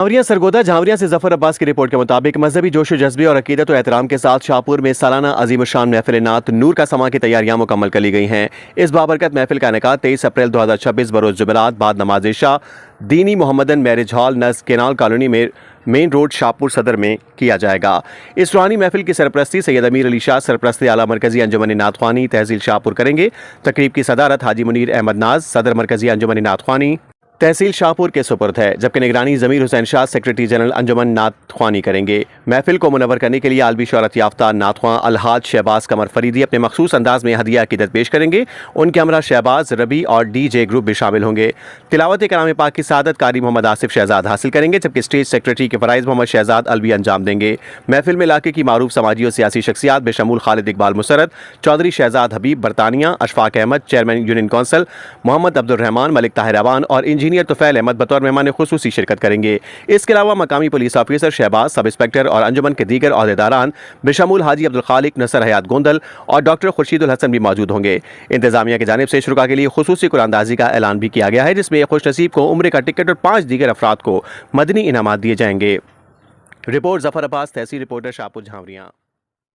झांवरियां सरगोदा झांवरियां से जफर अब्बास की रिपोर्ट के मुताबिक मजहबी जोश जज्बे और अकीदत और एहतराम के साथ शाहपुर में सालाना अजीम शान महफिल नात नूर का समा की तैयारियां मुकम्मल कर ली गई हैं। इस बाबरकत महफिल का इनेकाद 23 अप्रैल 2026 बरोज जुमेरात बाद नमाज इशा दीनी मोहम्मदन मैरिज हॉल नस केनाल कॉलोनी में मेन रोड शाहपुर सदर में किया जाएगा। इस रूहानी महफिल की सरपरस्ती सैयद अमीर अली शाह सरपरस्ती आला मरकजी अंजुमन नात ख्वानी तहसील शाहपुर करेंगे। तकरीब की सदारत हाजी मुनीर अहमद नाज सदर मरकजी अंजुमन नात ख्वानी तहसील शाहपुर के सुपुर्द है, जबकि निगरानी ज़मीर हुसैन शाह सेक्रेटरी जनरल अंजुमन नात ख्वानी करेंगे। महफिल को मुनव्वर करने के लिए आलमी शोहरत याफ्ता नात ख्वां अलहाज शहबाज कमर फरीदी अपने मखसूस अंदाज में हदिया अकीदत पेश करेंगे। उनके हमरा शहबाज रबी और DJ ग्रुप भी शामिल होंगे। तिलावत कलाम पाक की सादत कारी मोहम्मद आसिफ शहजाद हासिल करेंगे, जबकि स्टेज सेक्रेटरी के फ़राइज़ मोहम्मद शहजाद अलवी अंजाम देंगे। महफिल में इलाके की मारूफ समाजी और सियासी शख्सियात बेशमूल खालिद इकबाल मुसरत, चौधरी शहजाद हबीब बरतानिया, Ashfaq Ahmed chairman union council, Mohammad Abdurrahman, Malik Tahir Awan और इंजीनियर तुफैल अहमद बतौर मेहमान खुसूसी शिरकत करेंगे। इसके अलावा मकामी police officer Shahbaz, sub inspector और अंजुमन के दीगर अहदेदारान बेशमूल हाजी अब्दुल खालिक, नसर हयात गोंदल और डॉक्टर खुर्शीदुल हसन भी मौजूद होंगे। इंतजामिया की जानिब से शुरा के लिए खुसूसी कुरानदाजी का ऐलान भी किया गया है, जिसमें खुश नसीब को उम्र का टिकट और 5 दीगर अफराद को मदनी इनामात दिए जाएंगे। रिपोर्ट जफर अब्बास, तहसील रिपोर्टर शाहपुर झांवरियां।